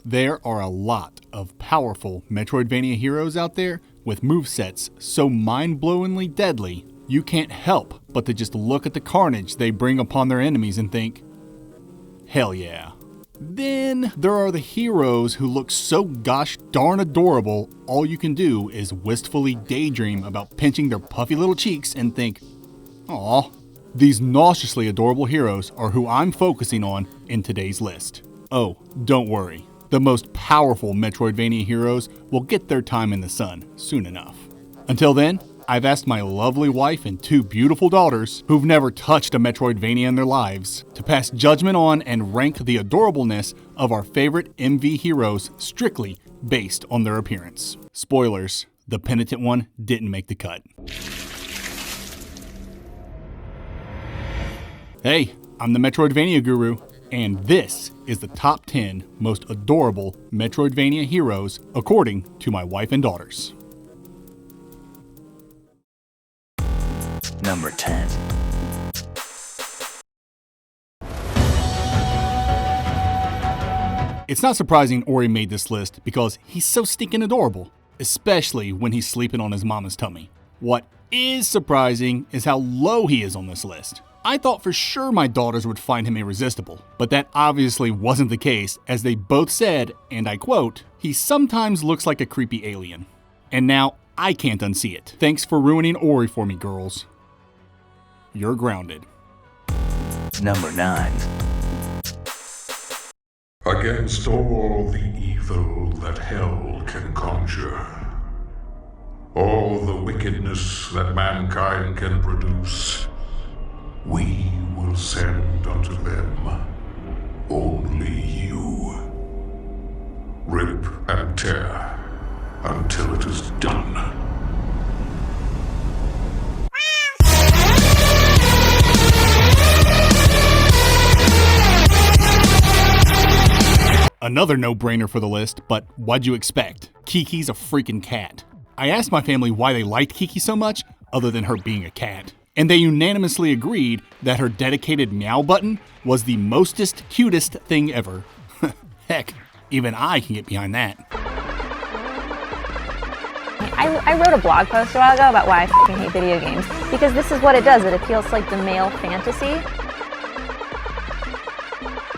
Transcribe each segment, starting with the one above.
There are a lot of powerful Metroidvania heroes out there with movesets so mind-blowingly deadly, you can't help but to just look at the carnage they bring upon their enemies and think, hell yeah. Then there are the heroes who look so gosh darn adorable, all you can do is wistfully daydream about pinching their puffy little cheeks and think, aw. These nauseously adorable heroes are who I'm focusing on in today's list. Oh, don't worry. The most powerful Metroidvania heroes will get their time in the sun soon enough. Until then, I've asked my lovely wife and 2 beautiful daughters, who've never touched a Metroidvania in their lives, to pass judgment on and rank the adorableness of our favorite MV heroes strictly based on their appearance. Spoilers, the penitent one didn't make the cut. Hey, I'm the Metroidvania Guru, and this is the top 10 most adorable Metroidvania heroes according to my wife and daughters. Number 10. It's not surprising Ori made this list because he's so stinking adorable, especially when he's sleeping on his mama's tummy. What is surprising is how low he is on this list. I thought for sure my daughters would find him irresistible, but that obviously wasn't the case, as they both said, and I quote, "He sometimes looks like a creepy alien." And now I can't unsee it. Thanks for ruining Ori for me, girls. You're grounded. Number 9. Against all the evil that hell can conjure, all the wickedness that mankind can produce, we will send unto them only you. Rip and tear until it is done. Another no-brainer for the list, but what'd you expect? Kiki's a freaking cat. I asked my family why they liked Kiki so much, other than her being a cat. And they unanimously agreed that her dedicated meow button was the mostest, cutest thing ever. Heck, even I can get behind that. I wrote a blog post a while ago about why I fucking hate video games, because this is what it does. It appeals to like the male fantasy.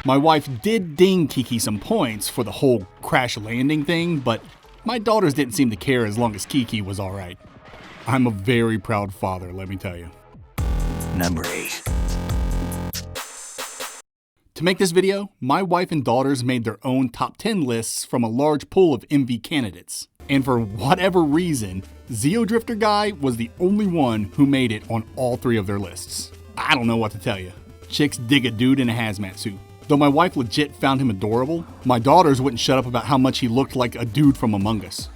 My wife did ding Kiki some points for the whole crash landing thing, but my daughters didn't seem to care as long as Kiki was alright. I'm a very proud father, let me tell you. Number 8. To make this video, my wife and daughters made their own top 10 lists from a large pool of MV candidates. And for whatever reason, Xeo Drifter Guy was the only one who made it on all 3 of their lists. I don't know what to tell you. Chicks dig a dude in a hazmat suit. Though my wife legit found him adorable, my daughters wouldn't shut up about how much he looked like a dude from Among Us.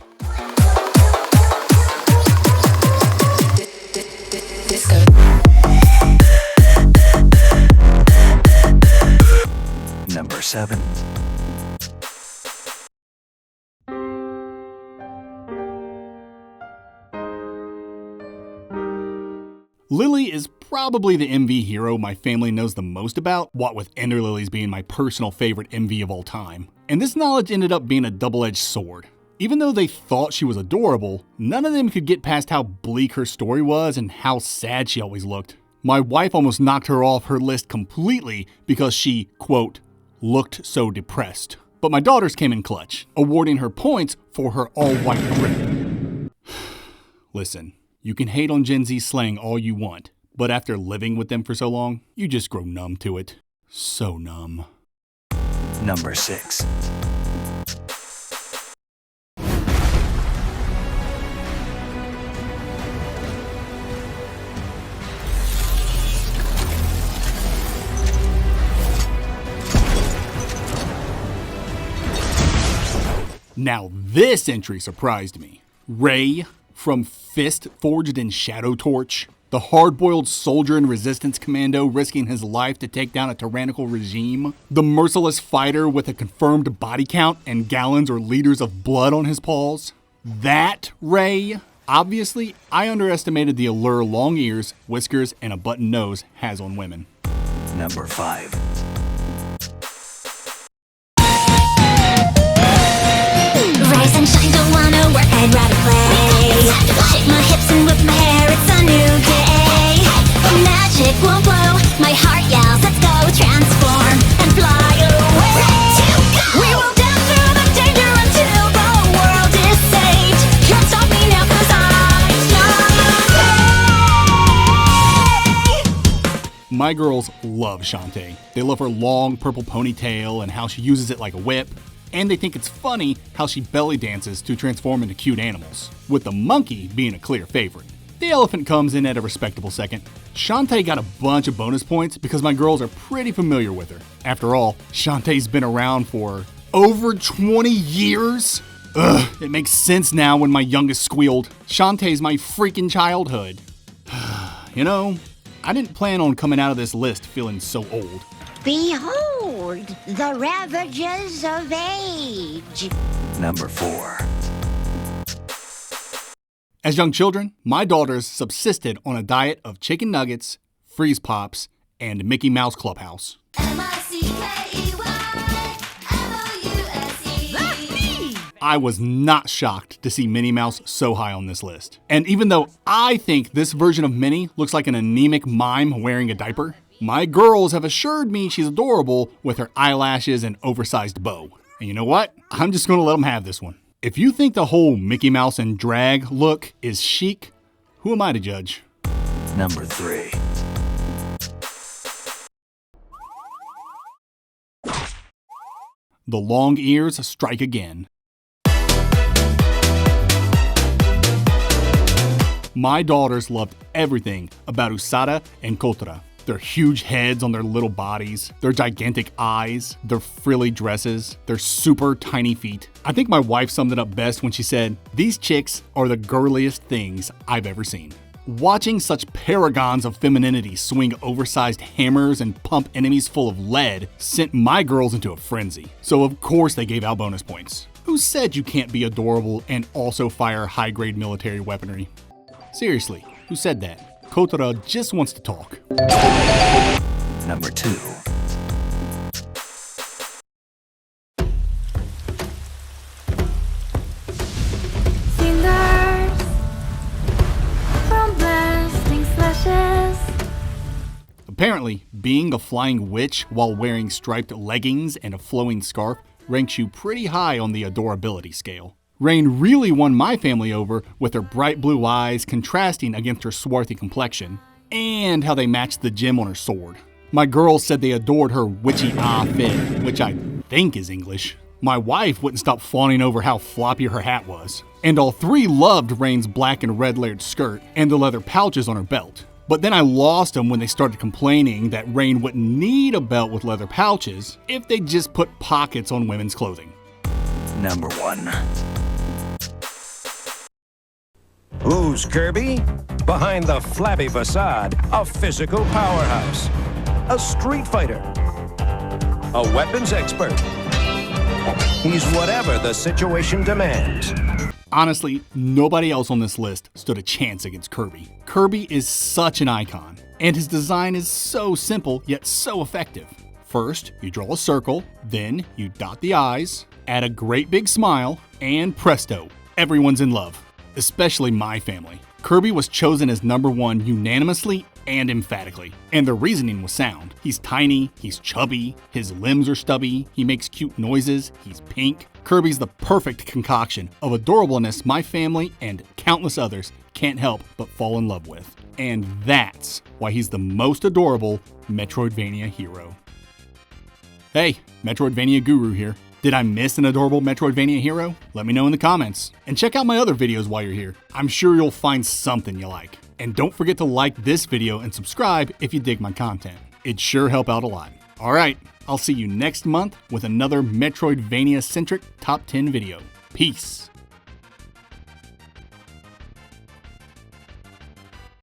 Number 7. Lily is probably the MV hero my family knows the most about, what with Ender Lilies being my personal favorite MV of all time. And this knowledge ended up being a double-edged sword. Even though they thought she was adorable, none of them could get past how bleak her story was and how sad she always looked. My wife almost knocked her off her list completely because she, quote, looked so depressed. But my daughters came in clutch, awarding her points for her all-white grit. Listen, you can hate on Gen Z slang all you want, but after living with them for so long, you just grow numb to it. So numb. Number 6. Now this entry surprised me. Ray from Fist Forged in Shadow Torch, the hard-boiled soldier and resistance commando risking his life to take down a tyrannical regime, the merciless fighter with a confirmed body count and gallons or liters of blood on his paws. That Ray? Obviously, I underestimated the allure long ears, whiskers, and a button nose has on women. Number 5. My girls love Shantae. They love her long purple ponytail and how she uses it like a whip. And they think it's funny how she belly dances to transform into cute animals, with the monkey being a clear favorite. The elephant comes in at a respectable second. Shantae got a bunch of bonus points because my girls are pretty familiar with her. After all, Shantae's been around for over 20 years? Ugh, it makes sense now when my youngest squealed. Shantae's my freaking childhood. You know, I didn't plan on coming out of this list feeling so old. Behold, the ravages of age. Number 4. As young children, my daughters subsisted on a diet of chicken nuggets, freeze pops, and Mickey Mouse Clubhouse. I was not shocked to see Minnie Mouse so high on this list. And even though I think this version of Minnie looks like an anemic mime wearing a diaper, my girls have assured me she's adorable with her eyelashes and oversized bow. And you know what? I'm just going to let them have this one. If you think the whole Mickey Mouse and drag look is chic, who am I to judge? Number 3. The long ears strike again. My daughters loved everything about Usada and Kotora. Their huge heads on their little bodies, their gigantic eyes, their frilly dresses, their super tiny feet. I think my wife summed it up best when she said, "These chicks are the girliest things I've ever seen." Watching such paragons of femininity swing oversized hammers and pump enemies full of lead sent my girls into a frenzy. So of course they gave out bonus points. Who said you can't be adorable and also fire high-grade military weaponry? Seriously, who said that? Kotora just wants to talk. Number 2. Cinders from blasting slashes. Apparently, being a flying witch while wearing striped leggings and a flowing scarf ranks you pretty high on the adorability scale. Rayne really won my family over with her bright blue eyes contrasting against her swarthy complexion, and how they matched the gem on her sword. My girls said they adored her witchy fit, which I think is English. My wife wouldn't stop fawning over how floppy her hat was. And all three loved Rayne's black and red layered skirt and the leather pouches on her belt. But then I lost them when they started complaining that Rayne wouldn't need a belt with leather pouches if they just put pockets on women's clothing. Number 1. Who's Kirby? Behind the flabby facade, a physical powerhouse, a street fighter, a weapons expert. He's whatever the situation demands. Honestly, nobody else on this list stood a chance against Kirby. Kirby is such an icon, and his design is so simple yet so effective. First, you draw a circle, then you dot the eyes, add a great big smile, and presto, everyone's in love. Especially my family. Kirby was chosen as number 1 unanimously and emphatically, and the reasoning was sound. He's tiny, he's chubby, his limbs are stubby, he makes cute noises, he's pink. Kirby's the perfect concoction of adorableness my family and countless others can't help but fall in love with. And that's why he's the most adorable Metroidvania hero. Hey, Metroidvania Guru here. Did I miss an adorable Metroidvania hero? Let me know in the comments. And check out my other videos while you're here. I'm sure you'll find something you like. And don't forget to like this video and subscribe if you dig my content. It'd sure help out a lot. Alright, I'll see you next month with another Metroidvania-centric top 10 video. Peace.